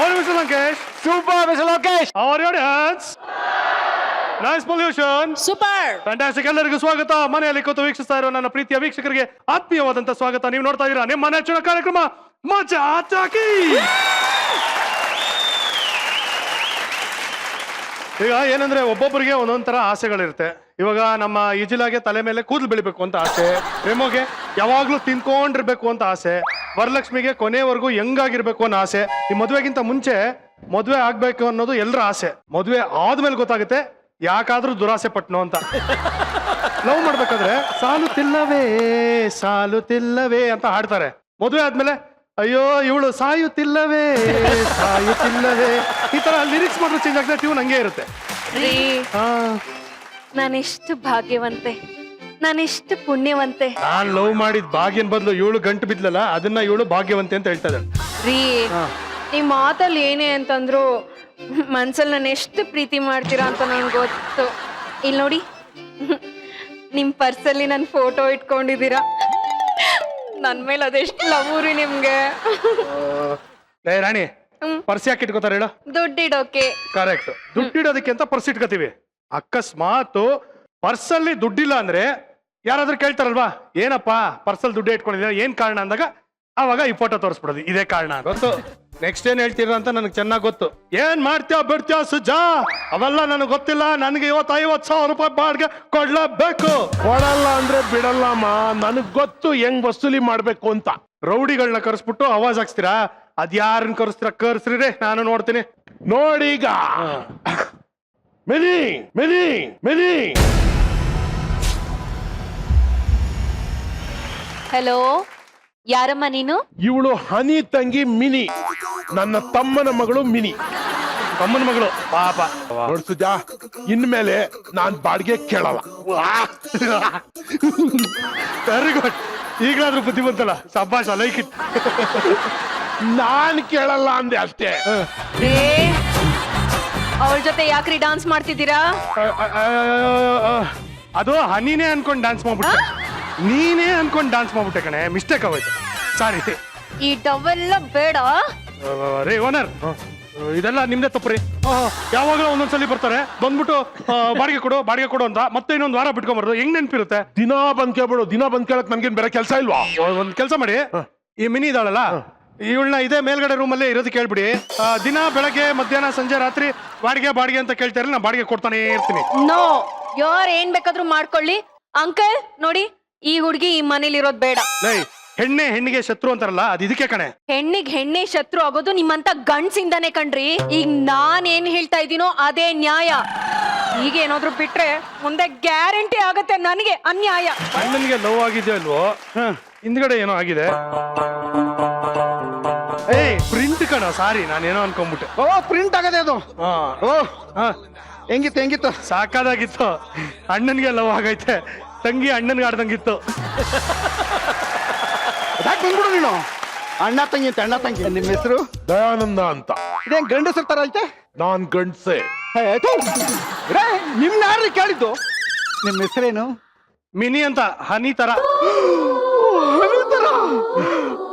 How are you, Mr. Lankesh? Super, Mr. Lokesh. How are your hands? Nice pollution. Super. Fantastic. ಎಲ್ಲರಿಗೂ ಸ್ವಾಗತ. ಮನೆಯಲ್ಲಿ ಕೂತು ವೀಕ್ಷಿಸ್ತಾ ಇರೋ ನನ್ನ ಪ್ರೀತಿಯ ವೀಕ್ಷಕರಿಗೆ ಆತ್ಮೀಯವಾದಂತ ಸ್ವಾಗತ. ನೀವು ನೋಡ್ತಾ ಇದ್ದೀರಾ ನಿಮ್ಮ ನೆಚ್ಚಿನ ಕಾರ್ಯಕ್ರಮ ಮಜಾ ಚಾಕಿ. ಈಗ ಏನಂದ್ರೆ ಒಬ್ಬೊಬ್ಬರಿಗೆ ಒಂದೊಂದ್ ತರ ಆಸೆಗಳಿರುತ್ತೆ. ಇವಾಗ ನಮ್ಮ ಈಜಿಲಾಗೆ ತಲೆ ಮೇಲೆ ಕೂದಲು ಬೆಳಿಬೇಕು ಅಂತ ಆಸೆ, ರೆಮೋಗೆ ಯಾವಾಗ್ಲೂ ತಿನ್ಕೊಂಡಿರ್ಬೇಕು ಅಂತ ಆಸೆ, ವರಲಕ್ಷ್ಮಿಗೆ ಕೊನೆವರೆಗೂ ಹೆಂಗಾಗಿರ್ಬೇಕು ಅನ್ನೋ ಆಸೆ. ಈ ಮದುವೆಗಿಂತ ಮುಂಚೆ ಮದುವೆ ಆಗ್ಬೇಕು ಅನ್ನೋದು ಎಲ್ಲರ ಆಸೆ. ಮದುವೆ ಆದ್ಮೇಲೆ ಗೊತ್ತಾಗುತ್ತೆ ಯಾಕಾದ್ರೂ ದುರಾಸೆ ಪಟ್ನೋ ಅಂತ. ಲವ್ ಮಾಡ್ಬೇಕಾದ್ರೆ ಸಾಲುತ್ತಿಲ್ಲವೇ ಸಾಲುತ್ತಿಲ್ಲವೇ ಅಂತ ಹಾಡ್ತಾರೆ. ಮದುವೆ ಆದ್ಮೇಲೆ ಅಯ್ಯೋ ಇವಳು ಸಾಯುತ್ತಿಲ್ಲವೇ ಸಾಯುತ್ತಿಲ್ಲವೇ, ಈ ತರ ಲಿರಿಕ್ಸ್ ಮಾತ್ರ ಚೇಂಜ್ ಆಗ್ತದೆ, ಟ್ಯೂನ್ ಹಂಗೆ ಇರುತ್ತೆ. ನಾನೆಷ್ಟು ಭಾಗ್ಯವಂತೆ, ನಾನೆಷ್ಟು ಪುಣ್ಯವಂತೆ. ನಾನ್ ಲವ್ ಮಾಡಿದ್ ಭಾಗ್ಯನ್ ಬದಲು ಇವಳು ಗಂಟು ಬಿದ್ಲಲ್ಲ, ಅದನ್ನ ಇವಳು ಭಾಗ್ಯವಂತೆ ಅಂತ ಹೇಳ್ತಾ ಇದ್ದಾಳೆ. ರೀ ನಿಮ್ ಮಾತಲ್ಲಿ ಏನೇ ಅಂತಂದ್ರು ಮನ್ಸಲ್ಲಿ ನಾನು ಎಷ್ಟು ಪ್ರೀತಿ ಮಾಡ್ತೀರಾ ಅಂತ ನನ್ಗೆ ಗೊತ್ತು. ಇಲ್ಲಿ ನೋಡಿ, ನಿಮ್ ಪರ್ಸಲ್ಲಿ ನನ್ ಫೋಟೋ ಇಟ್ಕೊಂಡಿದ್ದೀರಾ. ನನ್ ಮೇಲೆ ಅದೆಷ್ಟು ಲವ್ ರೀ ನಿಮ್ಗೆ. ಲೇ ರಾಣಿ, ಪರ್ಸ್ ಯಾಕೆ ಇಟ್ಕೋತಾರೆ ಹೇಳು? ದುಡ್ಡಿಡೋಕೆ. ಕರೆಕ್ಟ್, ದುಡ್ಡಿಡೋದಕ್ಕೆ ಅಂತ ಪರ್ಸ್ ಇಟ್ಕೋತೀವಿ. ಅಕಸ್ಮಾತ್ ಪರ್ಸಲ್ಲಿ ದುಡ್ಡಿಲ್ಲ ಅಂದ್ರೆ ಯಾರಾದ್ರೂ ಕೇಳ್ತಾರಲ್ವಾ, ಏನಪ್ಪಾ ಪರ್ಸಲ್ಲಿ ದುಡ್ಡು ಇಟ್ಕೊಂಡಿದ್ದೀರಾ, ಏನ್ ಕಾರಣ ಅಂದಾಗ ಅವಾಗ ಈ ಫೋಟೋ ತೋರಿಸ್ಬಿಡೋದು, ಇದೇ ಕಾರಣ ಗೊತ್ತು. ನೆಕ್ಸ್ಟ್ ಏನ್ ಹೇಳ್ತೀರ ಅಂತ ನನಗೆ ಚೆನ್ನಾಗಿ ಗೊತ್ತು. ಏನ್ ಮಾಡ್ತೀಯ ಬಿಡ್ತೀಯ ಸುಜ್ಜಾ, ಅವೆಲ್ಲ ನನಗೆ ಗೊತ್ತಿಲ್ಲ. ನನಗೆ ಇವತ್ತು 50,000 ರೂಪಾಯಿ ಬಾಡ್ಗೆ ಕೊಡ್ಲೇಬೇಕು. ಕೊಡಲ್ಲ ಅಂದ್ರೆ ಬಿಡಲ್ಲಮ್ಮ, ನನಗ್ ಗೊತ್ತು ಹೆಂಗ್ ವಸೂಲಿ ಮಾಡ್ಬೇಕು ಅಂತ. ರೌಡಿಗಳನ್ನ ಕರೆಸ್ಬಿಟ್ಟು ಅವಾಜ್ ಹಾಕ್ಸ್ತೀರಾ? ಅದ್ಯಾರನ್ನ ಕರೆಸ್ತೀರಾ? ಕರ್ಸ್ರಿ ರೇ, ನಾನು ನೋಡ್ತೀನಿ. ನೋಡೀಗ ಮಿನಿ ಮಿನಿ ಮಿನಿ. ಹಲೋ, ಯಾರಮ್ಮ ನೀನು? ಇವಳು ಹನಿ ತಂಗಿ ಮಿನಿ, ನನ್ನ ತಮ್ಮನ ಮಗಳು ಮಿನಿ. ತಮ್ಮನ ಮಗಳು ಪಾಪ. ನೋಡ್ಸುಜಾ, ಇನ್ಮೇಲೆ ನಾನ್ ಬಾಡಿಗೆ ಕೇಳಲ್ಲ. ವೆರಿ ಗುಡ್, ಈಗಲಾದ್ರೂ ಬುದ್ಧಿ ಬಂತಲ್ಲ, ಸಬ್ಬಾಷ್, ಲೈಕ್ ಇಟ್. ನಾನ್ ಕೇಳಲ್ಲ ಅಂದೆ ಅಷ್ಟೇ. ಅವಳ ಜೊತೆ ಯಾಕ್ರಿ ಡಾನ್ಸ್ ಮಾಡ್ತಿದ್ದೀರಾ? ಅದು ಹನಿನೇ ಅನ್ಕೊಂಡ್ ಡಾನ್ಸ್ ಮಾಡ್ಬಿಟ್ಟೆ, ನೀನೇ ಅನ್ಕೊಂಡ್ ಡಾನ್ಸ್ ಮಾಡ್ಬಿಟ್ಟೆ ಕಣೆ, ಮಿಸ್ಟೇಕ್ ಆಗೋಯ್ತು, ಸಾರಿ. ಈ ಡವೆಲ್ಲ ಬೇಡ ರೇ ಓನರ್, ಇದೆಲ್ಲ ನಿಮ್ದೇ ತಪ್ಪ್ರಿ. ಯಾವಾಗಲೂ ಒಂದೊಂದ್ಸಲಿ ಬರ್ತಾರೆ, ಬಂದ್ಬಿಟ್ಟು ಬಾಡಿಗೆ ಕೊಡು ಬಾಡಿಗೆ ಕೊಡು ಅಂತ, ಮತ್ತೆ ಇನ್ನೊಂದು ವಾರ ಬಿಟ್ಕೊಂಬಾರ್ದು. ಹೆಂಗ್ ನೆನ್ಪಿರುತ್ತೆ? ದಿನಾ ಬಂದ್ ಕೇಳ್ಬಿಡು, ದಿನಾ ಬಂದ್ ಕೇಳಕ್ ನನ್ಗೇನ್ ಬೇರೆ ಕೆಲ್ಸ ಇಲ್ವಾ? ಒಂದ್ ಕೆಲಸ ಮಾಡಿ, ಈ ಮಿನಿ ಇದಾಳಲ್ಲ, ಇವಳನ್ನ ಇದೇ ಮೇಲ್ಗಡೆ ರೂಮಲ್ಲೇ ಇರೋದಕ್ಕೆ ಹೇಳ್ಬಿಡಿ. ದಿನ ಬೆಳಗ್ಗೆ ಮಧ್ಯಾಹ್ನ ಸಂಜೆ ರಾತ್ರಿ ಬಾಡಿಗೆ ಬಾಡಿಗೆ ಅಂತ ಕೇಳ್ತಾರೆ, ನಾ ಬಾಡಿಗೆ ಕೊಡ್ತಾನೆ ಇರ್ತೀನಿ. ನೋ, ಯಾರ್ ಏನ್ ಬೇಕಾದ್ರೂ ಮಾಡ್ಕೊಳ್ಳಿ. ಅಂಕಲ್ ನೋಡಿ, ಈ ಹುಡ್ಗಿ ಈ ಮನೇಲಿ ಇರೋದ್ ಬೇಡ. ಲೈ, ಹೆಣ್ಣೆ ಹೆಣ್ಣಿಗೆ ಶತ್ರು ಅಂತಾರಲ್ಲ, ಅದು ಇದಕ್ಕೆ ಕಣೆ. ಹೆಣ್ಣಿಗೆ ಹೆಣ್ಣೆ ಶತ್ರು ಆಗೋದು ನಿಮ್ಮಂತ ಗಂಡ್ಸಿಂದಾನೆ ಕಣ್ರಿ. ಈಗ ನಾನ್ ಏನ್ ಹೇಳ್ತಾ ಇದೀನೋ ಅದೇ ನ್ಯಾಯ. ಈಗ ಏನಾದ್ರು ಬಿಟ್ರೆ ಮುಂದೆ ಗ್ಯಾರಂಟಿ ಆಗತ್ತೆ ನನಗೆ ಅನ್ಯಾಯ. ಅಣ್ಣನ್ಗೆ ಲವ್ ಆಗಿದೆಯೋ ಅಲ್ವೋ, ಹಿಂದ್ಗಡೆ ಏನೋ ಆಗಿದೆ. ಏಯ್ ಪ್ರಿಂಟ್ ಕಣ, ಸಾರಿ, ನಾನೇನೋ ಅನ್ಕೊಂಡ್ಬಿಟ್ಟೆ. ಓ, ಪ್ರಿಂಟ್ ಆಗದೆ ಅದು. ಓ, ಹೆಂಗಿತ್ತು ಹೆಂಗಿತ್ತು? ಸಾಕಾದಾಗಿತ್ತು. ಅಣ್ಣನ್ಗೆ ಲವ್ ಆಗೈತೆ, ತಂಗಿ ಅಣ್ಣನ್ಗೆ ಆಡ್ದಂಗಿತ್ತು. ಯಾಕೆ ಬಂದ್ಬಿಡು ನೀನು? ಅಣ್ಣ ತಂಗಿ ಅಂತ, ಅಣ್ಣ ತಂಗಿ. ನಿಮ್ಮ ಹೆಸರು? ದಯಾನಂದ ಅಂತ. ಇದೇನ್ ಗಂಡಸರ ತರ ಐತೆ? ನಾನ್ ಗಂಡ್ಸೆ. ನಿಮ್ನ ಯಾರು ಕೇಳಿದ್ದು? ನಿಮ್ಮ ಹೆಸರೇನು? ಮಿನಿ ಅಂತ, ಹನಿ ತರ.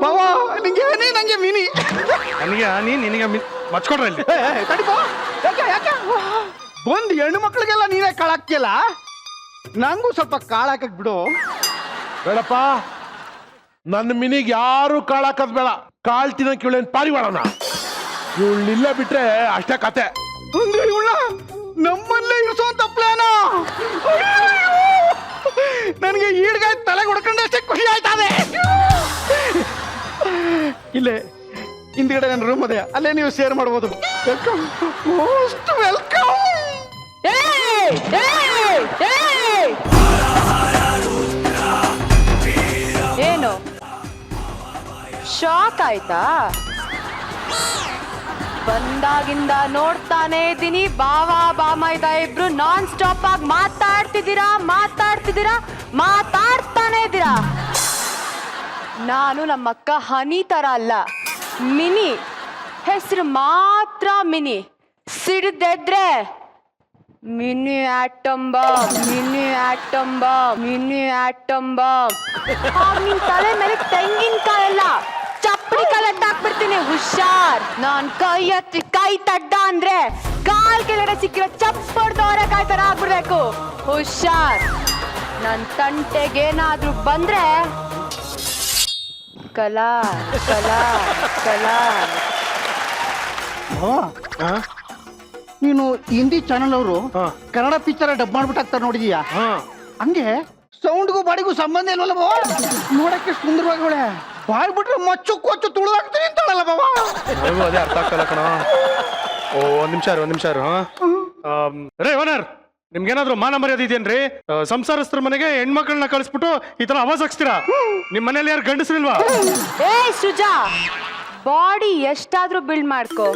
ಬಾವಾ, ನಿಂಗೆ ಹನಿ, ನಂಗೆ ಮಿನಿ. ನನಗೆ ಹನಿ, ನಿನಗೆ ಮಚ್ಕೊಡ್ರ ಇಲ್ಲಿ. ತಡಿಪೋ, ಯಾಕೆ ಯಾಕೆ ಬಂದ್ ಹೆಣ್ಣು ಮಕ್ಳಿಗೆಲ್ಲ ನೀನೇ ಕಾಳಾಕ್ತಿಯಲ್ಲ, ನಂಗೂ ಸ್ವಲ್ಪ ಕಾಳಾಕಕ್ ಬಿಡು. ಬೇಡಪ್ಪ, ನನ್ನ ಮಿನಿಗ್ ಯಾರು ಕಾಳಾಕದ್ ಬೇಡ. ಕಾಳ್ ತಿನ್ನಕ್ ಇವಳೇನ್ ಪಾರಿವಾಳನ? ಇವಳನ್ನಿಲ್ಲ ಬಿಟ್ರೆ ಅಷ್ಟೇ ಕತೆ. ಅಂದ್ರೆ ಇವಳ ನಮ್ಮಲ್ಲೇ ಇರಿಸೋಂತ ಪ್ಲಾನ. ನನಗೆ ಈಡ್ಗಾಯ್ ತಲೆ ಹೊಡ್ಕೊಂಡಷ್ಟೇ ಖುಷಿ ಆಯ್ತದೆ. ಇಲ್ಲೇ ಹಿಂದ್ಗಡೆ ನನ್ನ ರೂಮ್ ಅದೇ, ಅಲ್ಲೇ ನೀವು ಶೇರ್ ಮಾಡ್ಬೋದು. Welcome, most welcome. ಏನು ಶಾಕ್ ಆಯ್ತಾ? ಬಂದಾಗಿಂದ ನೋಡ್ತಾನೆ ಇದ್ದೀನಿ, ಬಾವ ಬಾಮೈದ ಇಬ್ರು ನಾನ್ ಸ್ಟಾಪ್ ಆಗಿ ಮಾತಾಡ್ತಾನೆ ಇದ್ದೀರಾ. ನಾನು ನಮ್ಮಕ್ಕ ಹನಿ ತರ ಅಲ್ಲ, ಮಿನಿ. ಹೆಸರು ಮಾತ್ರ ಮಿನಿ, ಸಿಡಿದೆದ್ರೆ mini atom bomb, mini atom bomb, mini atom bomb. ನಿನ್ ತಲೆ ಮೇಲೆ ತೆಂಗಿನಕಾಯಿ ಎಲ್ಲ ಚಪ್ಪಲಿ ಕಲೆಕ್ಟ್ ಹಾಕ್ಬಿಡ್ತೀನಿ ಹುಷಾರ್. ನಾನ್ ಕೈ ಹತ್ತಿ ಕೈ ತಡ್ಡ ಅಂದ್ರೆ ಕಾಲ್ ಕೆಳಗಡೆ ಸಿಕ್ಕಿರೋ ಚಪ್ಪಡ್ದವರ ಕಾಯಿ ತರ ಆಗ್ಬಿಡ್ಬೇಕು. ಹುಷಾರ್. ನನ್ ತಂಟೆಗೇನಾದ್ರೂ ಬಂದ್ರೆ ಕಲಾ ಕಲಾ ಕಲಾ. ಹಾ ನೀನು ಹಿಂದಿ ಚಾನಲ್ ಅವರು ಹಾ. ಕನ್ನಡ ಪಿಕ್ಚರ್ ಡಬ್ ಮಾಡ್ಬಿಟ್ಟಾಗ್ತಾರೆ ನೋಡಿದೀಯಾ? ಹಾ ಹಂಗೆ ಸೌಂಡ್ಗೂ ಬಾಡಿಗೂ ಸಂಬಂಧ ಇಲ್ವಲ್ಲ ಬಾವ? ನೋಡಕ್ಕೆ ಸುಂದರವಾಗಿ ಅವಳೆ, ಬಾಯ್ ಬಿಟ್ರೆ ಮಚ್ಚು ಕೊಚ್ಚು ತುಳಿದಾಗ್ತೀನಿ ಅಂತಾಳಲ್ಲ ಬಾವ. ನನಗೂ ಅದೇ ಅರ್ಥ ಆಗ್ತಲ್ಲ ಕಣ. ಓ ಒಂದ್ ನಿಮಿಷ ಇರು ಹಾ. ರೇ ಓನರ್, ನಿಮ್ಗೇನಾದ್ರು ಮಾನ ಮರ್ಯಾದೆ ಇದೆಯೇನ್ರಿ? ಸಂಸಾರಸ್ಥರ ಮನೆಗೆ ಹೆಣ್ಮಕ್ಳನ್ನ ಕಳಿಸ್ಬಿಟ್ಟು ಈ ತರ ಆವಾಜ್ ಹಾಕ್ಸ್ತೀರಾ? ನಿಮ್ ಮನೇಲಿ ಯಾರು ಗಂಡಸ್ರಿಲ್ವಾ? ಏ ಸುಜಾ, ಬಾಡಿ ಎಷ್ಟಾದ್ರೂ ಬಿಲ್ಡ್ ಮಾಡ್ಕೋ,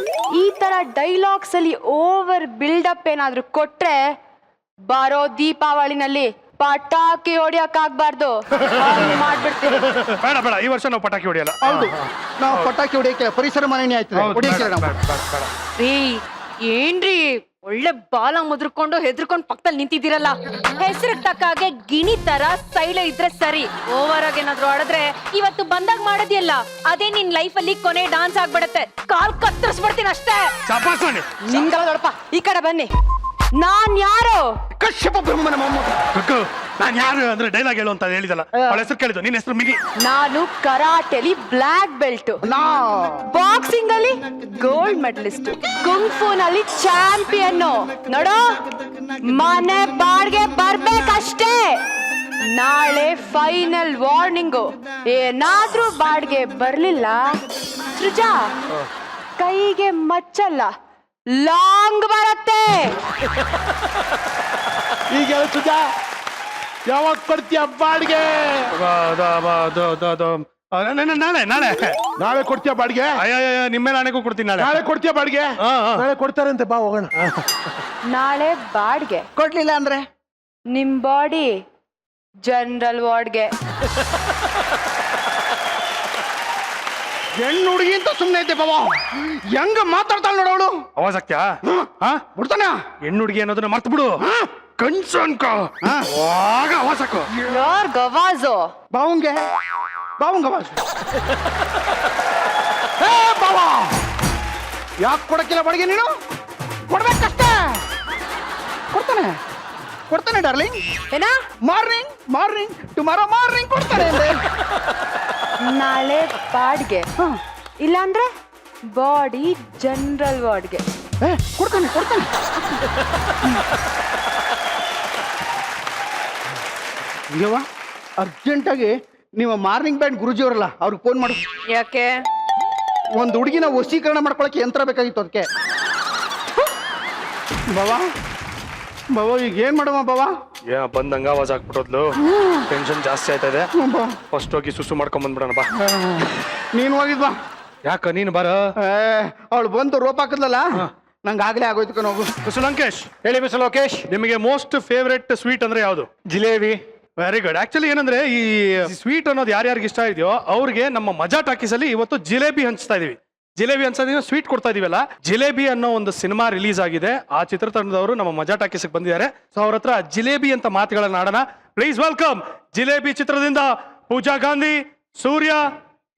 ಈ ತರ ಡೈಲಾಗ್ಸ್ ಅಲ್ಲಿ ಓವರ್ ಬಿಲ್ಡಪ್ ಏನಾದ್ರೂ ಕೊಟ್ರೆ ಬರೋ ದೀಪಾವಳಿನಲ್ಲಿ ಪಟಾಕಿ ಹೊಡಿಯಕ್ ಆಗ್ಬಾರ್ದು. ಮಾಡ್ಬಿಡ್ತೀವಿ. ಬೇಡ ಬೇಡ, ಈ ವರ್ಷ ನಾವು ಪಟಾಕಿ ಹೊಡಿಯಲ್ಲ. ಹೌದು, ನಾವು ಪಟಾಕಿ ಹೊಡಿಯಕ್ಕೆ ಪರಿಸರ ಮಾಲಿನ್ಯ ಆಯ್ತದೆ, ಹೌದು, ಹೊಡಿಯಕ್ಕೆ ಬೇಡ, ನಾವು. ಬೇಡ, ಬೇಡ, ಬೇಡ. ರೀ ಏನ್ರಿ ಒಳ್ಳೆ ಬಾಲ ಮುದ್ರಕೊಂಡು ಹೆದ್ರಕೊಂಡು ಪಕ್ಕದಲ್ಲಿ ನಿಂತಿದ್ದೀರಲ್ಲ. ಹೆಸರು ತಕ್ಕಾಗೆ ಗಿಣಿ ತರ ಸ್ಟೈಲ್ ಇದ್ರೆ ಸರಿ. ಓವರ್ ಆಗಿ ಏನಾದ್ರು ಆಡಿದ್ರೆ ಇವತ್ತು ಬಂದಾಗ ಮಾಡೋದಿಲ್ಲ, ಅದೇ ನಿನ್ ಲೈಫ್ ಅಲ್ಲಿ ಕೊನೆ ಡಾನ್ಸ್ ಆಗ್ಬಿಡತ್ತೆ. ಕಾಲ್ ಕತ್ತರಿಸ್ಬಿಡ್ತೀನಿ ಅಷ್ಟೇ. ಶಾಬಾಸ್ ಮಾಡಿ. ನಿಮ್ಗೆಲ್ಲ ನೋಡಪ್ಪ, ಈ ಕಡೆ ಬನ್ನಿ. ನಾನ್ ಯಾರು? ಕಶ್ಯಪ ಬ್ರಹ್ಮನ ಮೊಮ್ಮಗ. ಅಕ್ಕ, ನಾನ್ ಯಾರು ಅಂದ್ರೆ ಡೈಲಾಗ್ ಹೇಳು ಅಂತ ಹೇಳಿದಲ್ಲ, ಅವಳ ಹೆಸರು ಕೇಳಿದ್ದು. ನಿನ್ನ ಹೆಸರು ಮಿನಿ. ನಾನು ಕರಾಟೆಲಿ ಬ್ಲಾಕ್ ಬೆಲ್ಟ್, ಬಾಕ್ಸಿಂಗ್ ಅಲ್ಲಿ ಗೋಲ್ಡ್ ಮೆಡಲಿಸ್ಟ್, ಕುಂಗ್ಫೂನಲ್ಲಿ ಚಾಂಪಿಯನ್. ನೋಡೋ, ಮನೆ ಬಾಡ್ಗೆ ಬರ್ಬೇಕಷ್ಟೇ. ನಾಳೆ ಫೈನಲ್ ವಾರ್ನಿಂಗು. ಏನಾದ್ರೂ ಬಾಡ್ಗೆ ಬರ್ಲಿಲ್ಲ ಸೃಜಾ, ಕೈಗೆ ಮಚ್ಚಲ್ಲ, ಲಾಂಗ್ ಬರತ್ತೆ. ಈಗ ಸುಜಾ, ಯಾವಾಗ ಕೊಡ್ತೀಯ ಬಾಡಿಗೆ? ನಾಳೆ ನಾಳೆ ನಾಳೆ ಕೊಡ್ತೀಯ ಬಾಡಿಗೆ? ಅಯ್ಯ ನಿಮ್ಮ ನಾಳೆಗೂ ಕೊಡ್ತೀನಿ. ನಾಳೆ ನಾಳೆ ಕೊಡ್ತೀಯ ಬಾಡಿಗೆ? ಹಾ. ನಾಳೆ ಕೊಡ್ತಾರಂತೆ, ಬಾ ಹೋಗೋಣ. ನಾಳೆ ಬಾಡ್ಗೆ ಕೊಡ್ಲಿಲ್ಲ ಅಂದ್ರೆ ನಿಮ್ ಬಾಡಿ ಜನರಲ್ ವಾರ್ಡ್ಗೆ. ಹೆಣ್ಣು ಹುಡುಗಿ ಅಂತ ಸುಮ್ಮನೆ ಐತೆ ಬಾವ. ಹೆಂಗ ಮಾತಾಡ್ತಾಳ ನೋಡವಳು. ಅವಾಜ್ ಆಗ್ತ್ಯಾ? ಹಾ ಬಿಡ್ತಾನ ಹೆಣ್ಣು ಹುಡುಗಿ ಅನ್ನೋದನ್ನ ಮರ್ತು ಬಿಡು. ಕನ್ಸು ಅನ್ಕೋ, ಆಗ ಅವಾಜ್ ಹಾಕು. ಯಾರ್ ಗವಾಜೋ? ಬಾವಂಗೆ ಬಾವಂಗ ಬಾವ, ಯಾಕೆ ಕೊಡಕ್ಕಿಲ್ಲ ಬಾಡಿಗೆ ನೀನು? ಕೊಡ್ಬೇಕಷ್ಟೇ. ಕೊಡ್ತಾನೆ ಕೊಡ್ತಾನೆ ಡಾರ್ಲಿಂಗ್. ಏನ? ಮಾರ್ನಿಂಗ್ ಟುಮಾರೋ ಮಾರ್ನಿಂಗ್ ಕೊಡ್ತಾನೆ ಅಂದೆ. ನಾಳೆ ಬಾಡ್ಗೆ, ಇಲ್ಲಾಂದ್ರೆ ಬಾಡಿ ಜನರಲ್ ವಾರ್ಡ್ಗೆ. ಕೊಡ್ತಾನೆ. ಅಯ್ಯವ್ವ, ಅರ್ಜೆಂಟಾಗಿ ನೀವು ಮಾರ್ನಿಂಗ್ ಬ್ಯಾಂಡ್ ಗುರುಜಿಯವರಲ್ಲ, ಅವ್ರಿಗೆ ಫೋನ್ ಮಾಡು. ಯಾಕೆ? ಒಂದು ಹುಡುಗಿನ ವಶೀಕರಣ ಮಾಡ್ಕೊಳಕ್ಕೆ ಯಂತ್ರ ಬೇಕಾಗಿತ್ತು, ಅದಕ್ಕೆ. ಬಾವ ಈಗ ಏನ್ ಮಾಡುವ ಬಾವ? ಬಂದಂಗ ಅವಾಜ್ ಹಾಕ್ಬಿಟ್ಟೋದ್ಲು. ಟೆನ್ಷನ್ ಜಾಸ್ತಿ ಆಯ್ತಾ ಇದೆ. ಫಸ್ಟ್ ಹೋಗಿ ಸುಸು ಮಾಡ್ಕೊಂಡ್ ಬಂದ್ಬಿಡೋಣ ಬಾ. ನೀನು ಹೋಗಿದ್ವಾ? ಯಾಕ ನೀನು ಬಾರ. ಅವಳು ಬಂದು ರೋಪ್ ಹಾಕಿದ್ಲಲ್ಲ, ನಂಗೆ ಆಗ್ಲೇ ಆಗೋಯ್ತು ಕಣ. ಹೋಗು. ಮಿಸ್ಟರ್ ಲಂಕೇಶ್. ಹೇಳಿ ಮಿಸ್ಟರ್ ಲೋಕೇಶ್. ನಿಮಗೆ ಮೋಸ್ಟ್ ಫೇವ್ರೆಟ್ ಸ್ವೀಟ್ ಅಂದ್ರೆ ಯಾವುದು? ಜಿಲೇಬಿ. Very good. ಆಕ್ಚುಲಿ ಏನಂದ್ರೆ ಈ ಸ್ವೀಟ್ ಅನ್ನೋದು ಯಾರ್ಯಾರಿಗೆ ಇಷ್ಟ ಇದೆಯೋ ಅವ್ರಿಗೆ ನಮ್ಮ ಮಜಾ ಟಾಕೀಸ್ ಅಲ್ಲಿ ಇವತ್ತು ಜಿಲೇಬಿ ಹಂಚ್ತಾ ಇದೀವಿ. ಜಿಲೇಬಿ ಹಂಚೋದಿನ ಸ್ವೀಟ್ ಕೊಡ್ತಾ ಇದೀವಲ್ಲ. ಜಿಲೇಬಿ ಅನ್ನೋ ಒಂದು ಸಿನಿಮಾ ರಿಲೀಸ್ ಆಗಿದೆ. ಆ ಚಿತ್ರತಂಡದವರು ನಮ್ಮ ಮಜಾ ಟಾಕೀಸ್ ಬಂದಿದ್ದಾರೆ. ಸೊ ಅವ್ರ ಹತ್ರ ಜಿಲೇಬಿ ಅಂತ ಮಾತುಗಳನ್ನ ಆಡೋಣ. ಪ್ಲೀಸ್ ವೆಲ್ಕಮ್ ಜಿಲೇಬಿ ಚಿತ್ರದಿಂದ Pooja Gandhi, Surya,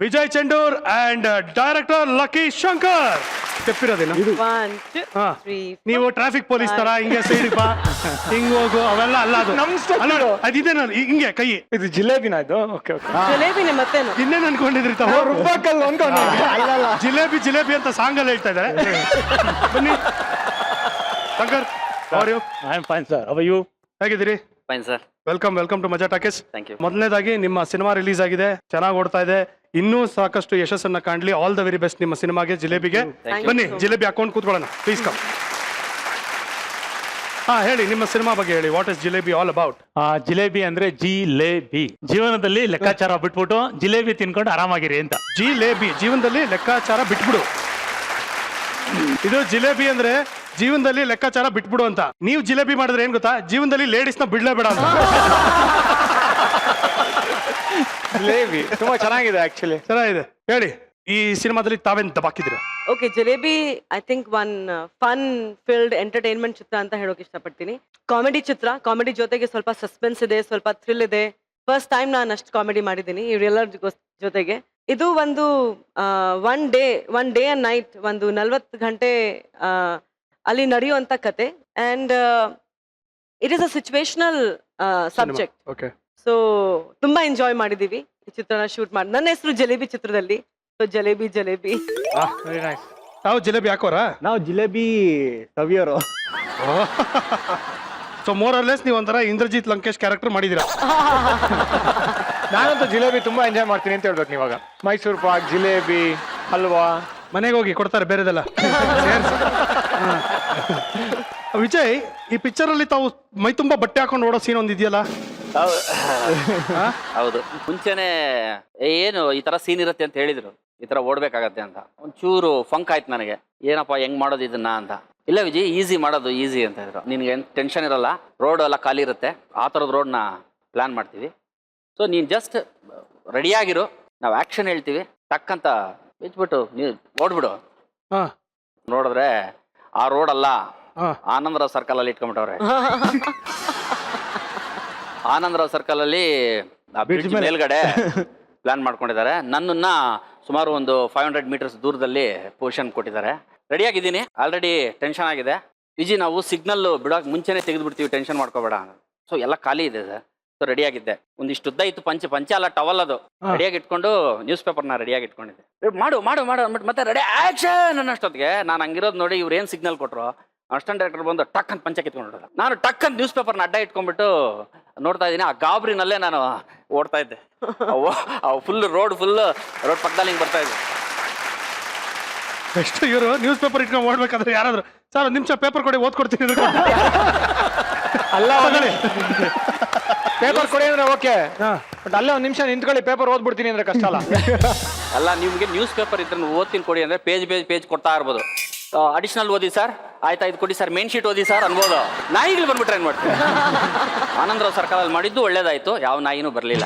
Vijay Chendur and director Lucky Shankar. ತೆಪ್ಪಿರೋದಿಲ್ಲ. ಹಾ. ನೀವು ಟ್ರಾಫಿಕ್ ಪೊಲೀಸ್ ತರ ಹಿಂಗೆ ಸೈಡ್ ಬಾ, ಹಿಂಗ್ ಹೋಗು, ಅವೆಲ್ಲ ಅಲ್ಲ. ಅದು ಅದಿದೆ, ಹಿಂಗೆ ಕೈ. ಇದು ಜಿಲೇಬಿನ ಇದು? Okay okay. ಜಲೇಬಿನೇ ಮತ್ತೇನು? ಇನ್ನೇನ್ ಅನ್ಕೊಂಡಿದ್ರಿ ತಾವು? ರುಬ್ಬಕಲ್ಲು ಅನ್ಕೊಂಡು. ಜಿಲೇಬಿ ಅಂತ ಸಾಂಗ್ ಅಲ್ಲಿ ಹೇಳ್ತಾ ಇದ್ದಾರೆ. ಬನ್ನಿ ಶಂಕರ್, ಅವರು I am fine sir. How are you? ಹೇಗಿದ್ದೀರಿ? Fine sir. Welcome to Maja talkies. Thank you. ಮೊದಲನೇದಾಗಿ ನಿಮ್ಮ ಸಿನಿಮಾ ರಿಲೀಸ್ ಆಗಿದೆ, ಚೆನ್ನಾಗಿ ಓಡ್ತಾ ಇದೆ. ಇನ್ನೂ ಸಾಕಷ್ಟು ಯಶಸ್ಸನ್ನ ಕಾಣ್ಲಿ. ಆಲ್ ದ ವೆರಿ ಬೆಸ್ಟ್ ನಿಮ್ಮ ಸಿನಿಮಾಗೆ, ಜಿಲೇಬಿಗೆ. ಬನ್ನಿ ಜಿಲೇಬಿ ಅಕೌಂಟ್ ಕೂತ್ಕೊಳ್ಳೋಣ, ಪ್ಲೀಸ್ ಕಮ್. ಹಾ ಹೇಳಿ, ನಿಮ್ಮ ಸಿನಿಮಾ ಬಗ್ಗೆ ಹೇಳಿ. What is jalebi all about? Jalebi ಅಂದ್ರೆ ಜಿಲೇಬಿ. ಜೀವನದಲ್ಲಿ ಲೆಕ್ಕಾಚಾರ ಬಿಟ್ಬಿಟ್ಟು ಜಿಲೇಬಿ ತಿನ್ಕೊಂಡು ಆರಾಮಾಗಿರಿ ಅಂತ. ಜಿಲೇಬಿ, ಜೀವನದಲ್ಲಿ ಲೆಕ್ಕಾಚಾರ ಬಿಟ್ಬಿಡು. ಇದು ಜಿಲೇಬಿ ಅಂದ್ರೆ ಜೀವನದಲ್ಲಿ ಲೆಕ್ಕಾಚಾರ ಬಿಟ್ಬಿಡು ಅಂತ. ನೀವು ಜಿಲೇಬಿ ಮಾಡಿದ್ರೆ ಏನ್ ಗೊತ್ತಾ? ಜೀವನದಲ್ಲಿ ಲೇಡೀಸ್ ನ ಬಿಡ್ಲೇಬೇಡ ಅಂತ. ಜಿಲೇಬಿ ತುಂಬಾ ಚೆನ್ನಾಗಿದೆ ಆಕ್ಚುಲಿ. ಚೆನ್ನಾಗಿದೆ. ಹೇಳಿ, ಈ ಸಿನಿಮಾದಲ್ಲಿ ತಾವೇನ್ ದಬಾಕಿದ್ದೀರಾ? Okay, Jalebi I think one fun filled entertainment ಚಿತ್ರ ಅಂತ ಹೇಳೋಕೆ ಇಷ್ಟಪಡ್ತೀನಿ. ಕಾಮಿಡಿ ಚಿತ್ರ, ಕಾಮಿಡಿ ಜೊತೆಗೆ ಸ್ವಲ್ಪ ಸಸ್ಪೆನ್ಸ್ ಇದೆ, ಸ್ವಲ್ಪ ಥ್ರಿಲ್ ಇದೆ. ಫಸ್ಟ್ ಟೈಮ್ ನಾನು ಅಷ್ಟು ಕಾಮಿಡಿ ಮಾಡಿದ್ದೀನಿ ಇವರೆಲ್ಲರ ಜೊತೆಗೆ. ಇದು ಒಂದು ಒನ್ ಡೇ ಅಂಡ್ ನೈಟ್ ಒಂದು 40 ಗಂಟೆ ಅಲ್ಲಿ ನಡೆಯುವಂತ ಕತೆ and it is a situational subject. Okay. So ತುಂಬಾ ಎಂಜಾಯ್ ಮಾಡಿದೀವಿ ಈ ಚಿತ್ರನ ಶೂಟ್ ಮಾಡಿ. ನನ್ನ ಹೆಸರು ಜಲೇಬಿ ಚಿತ್ರದಲ್ಲಿ. So Jalebi very nice. ತಾವು ಜಿಲೇಬಿ ಹಾಕೋರಾ? ನಾವು ಜಿಲೇಬಿ ಸವಿಯೋರು. ಸೊ ಮೋರ್ ಆರ್ ಲೆಸ್ ನೀವು ಒಂಥರ ಇಂದ್ರಜಿತ್ ಲಂಕೇಶ್ ಕ್ಯಾರೆಕ್ಟರ್ ಮಾಡಿದೀರಾ. ನಾನಂತೂ ಜಿಲೇಬಿ ತುಂಬಾ ಎಂಜಾಯ್ ಮಾಡ್ತೀನಿ ಅಂತ ಹೇಳ್ಬೇಕು ನೀವಾಗ. ಮೈಸೂರು ಪಾಕ್, ಜಿಲೇಬಿ, ಹಲ್ವಾ. ಮನೆಗೆ ಹೋಗಿ ಕೊಡ್ತಾರೆ ಬೇರೆದೆಲ್ಲ ಸೇರ್ಸಿ. ವಿಜಯ್, ಈ ಪಿಕ್ಚರ್ ಅಲ್ಲಿ ತಾವು ಮೈ ತುಂಬಾ ಬಟ್ಟೆ ಹಾಕೊಂಡು ಓಡೋ ಸೀನ್ ಒಂದಿದೆಯಲ್ಲ? ಹೌದು. ಮುಂಚೆನೆ ಏನು ಈ ತರ ಸೀನ್ ಇರುತ್ತೆ ಅಂತ ಹೇಳಿದ್ರು, ಈ ತರ ಓಡ್ಬೇಕಾಗತ್ತೆ ಅಂತ. ಒಂಚೂರು ಫಂಕ್ ಆಯ್ತು ನನಗೆ, ಏನಪ್ಪ ಹೆಂಗ್ ಮಾಡೋದು ಇದನ್ನ ಅಂತ. ಇಲ್ಲ ವಿಜಯ್, ಈಸಿ ಮಾಡೋದು ಈಸಿ ಅಂತ ಹೇಳಿದ್ರು. ನಿನ್ಗೆ ಏನು ಟೆನ್ಷನ್ ಇರಲ್ಲ, ರೋಡ್ ಎಲ್ಲ ಖಾಲಿ ಇರುತ್ತೆ, ಆ ಥರದ ರೋಡ್ನ ಪ್ಲಾನ್ ಮಾಡ್ತೀವಿ. ಸೊ ನೀನು ಜಸ್ಟ್ ರೆಡಿಯಾಗಿರು, ನಾವು ಆ್ಯಕ್ಷನ್ ಹೇಳ್ತೀವಿ, ಟಕ್ಕಂತ ಬಿಚ್ಬಿಟ್ಟು ನೀವು ಓಡ್ಬಿಡು. ಹಾ. ನೋಡಿದ್ರೆ ಆ ರೋಡ್ ಅಲ್ಲ, ಹಾ. ಆನಂದರಾವ್ ಸರ್ಕಲ್ ಅಲ್ಲಿ ಇಟ್ಕೊಂಡ್ಬಿಟ್ಟವ್ರೆ. ಆನಂದರಾವ್ ಸರ್ಕಲ್ ಅಲ್ಲಿ ಬ್ರಿಡ್ಜ್ ಮೇಲ್ಗಡೆ ಪ್ಲಾನ್ ಮಾಡ್ಕೊಂಡಿದ್ದಾರೆ. ನನ್ನನ್ನ ಸುಮಾರು ಒಂದು 500 ಮೀಟರ್ಸ್ ದೂರದಲ್ಲಿ ಪೊಸಿಷನ್ ಕೊಟ್ಟಿದ್ದಾರೆ. ರೆಡಿಯಾಗಿದ್ದೀನಿ, ಆಲ್ರೆಡಿ ಟೆನ್ಷನ್ ಆಗಿದೆ. ವಿಜಿ, ನಾವು ಸಿಗ್ನಲ್ ಬಿಡೋಕೆ ಮುಂಚೆನೆ ತೆಗೆದುಬಿಡ್ತೀವಿ, ಟೆನ್ಷನ್ ಮಾಡ್ಕೋಬೇಡ. ಸೊ ಎಲ್ಲ ಖಾಲಿ ಇದೆ ಸರ್. ಸೊ ರೆಡಿಯಾಗಿದ್ದೆ, ಒಂದಿಷ್ಟು ಉದ್ದ ಇತ್ತು ಪಂಚೆ ಅಲ್ಲ, ಟವಲ್ ಅದು. ರೆಡಿಯಾಗಿ ಇಟ್ಕೊಂಡು ನ್ಯೂಸ್ ಪೇಪರ್ನ ರೆಡಿಯಾಗಿ ಇಟ್ಕೊಂಡಿದ್ದೆ. ಮಾಡು ಮಾಡು ಮಾಡು ಅಂದ್ಬಿಟ್ಟು ಮತ್ತೆ ರೆಡಿ ಆಕ್ಷನ್ ಅನ್ನೋಷ್ಟೊತ್ತಿಗೆ ನಾನು ಹಂಗಿರೋದು ನೋಡಿ ಇವ್ರು ಏನು ಸಿಗ್ನಲ್ ಕೊಟ್ಟರು, ಅಸ್ಟೆಂಟ್ ಡೈರೆಕ್ಟರ್ ಬಂದು ಟಕ್ ಅಂತ ಪಂಚೆ ಕಿತ್ಕೊಂಡು ನಾನು ಟಕ್ ಅಂತ ನ್ಯೂಸ್ ಪೇಪರ್ನ ಅಡ್ಡ ಇಟ್ಕೊಂಡ್ಬಿಟ್ಟು ನೋಡ್ತಾ ಇದ್ದೀನಿ. ಆ ಗಾಬರಿನಲ್ಲೇ ನಾನು ಓಡ್ತಾ ಇದ್ದೆ. ಫುಲ್ ರೋಡ್ ಪಕ್ಕದಲ್ಲಿ ಹಿಂಗೆ ಬರ್ತಾ ಇದ್ದೆ. ಎಷ್ಟು ಇವರು ನ್ಯೂಸ್ ಪೇಪರ್ ಇಟ್ಕೊಂಡು ಓಡ್ಬೇಕಾದ್ರೆ ಯಾರಾದ್ರು ಸರ್ ಒಂದು ನಿಮಿಷ ಪೇಪರ್ ಕೊಡಿ ಓದ್ಕೊಡ್ತೀನಿ ಅಲ್ಲ, ಪೇಪರ್ ಕೊಡಿ ಅಂದ್ರೆ ಓಕೆ, ಬಟ್ ಅಲ್ಲೇ ಒಂದ್ ನಿಮಿಷ ನಿಂತ್ಕೊಳ್ಳಿ, ಪೇಪರ್ ಓದ್ಬಿಡ್ತೀನಿ ಅಂದ್ರೆ ಕಷ್ಟ ಅಲ್ಲ. ಅಲ್ಲ, ನಿಮ್ಗೆ ನ್ಯೂಸ್ ಪೇಪರ್ ಇದ್ರೆ ಓದ್ತೀನಿ ಕೊಡಿ ಅಂದ್ರೆ ಪೇಜ್ ಕೊಡ್ತಾ ಇರ್ಬೋದು. ಅಡಿಷನಲ್ ಓದಿ ಸರ್, ಆಯ್ತಾ ಇದು ಕೊಡಿ ಸರ್, ಮೇನ್ ಶೀಟ್ ಓದಿ ಸರ್ ಅನ್ಬೋದು. ನಾಯಿಗಳು ಬಂದ್ಬಿಟ್ರೆ ಏನ್ ಮಾಡ್ತೀನಿ? ಆನಂದರಾವ್ ಸರ್ಕಲಲ್ಲಿ ಮಾಡಿದ್ದು ಒಳ್ಳೇದಾಯ್ತು, ಯಾವ ನಾಯಿನೂ ಬರಲಿಲ್ಲ.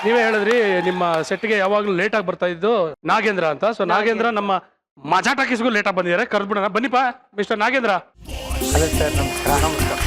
ನೀವೇ ಹೇಳಿದ್ರಿ ನಿಮ್ಮ ಸೆಟ್ಗೆ ಯಾವಾಗಲೂ ಲೇಟ್ ಆಗಿ ಬರ್ತಾ ಇದ್ದು ನಾಗೇಂದ್ರ ಅಂತ. ಸೊ ನಾಗೇಂದ್ರ ನಮ್ಮ ಮಜಾ ಟಾಕೀಸ್ಗೂ ಲೇಟ್ ಆಗಿ ಬಂದಿದ್ದಾರೆ, ಕರೆದ್ಬಿಡೋಣ. ಬನ್ನಿಪ್ಪ ಮಿಸ್ಟರ್ ನಾಗೇಂದ್ರ. ಅದೇ ಸರ್, ನಮಸ್ಕಾರ.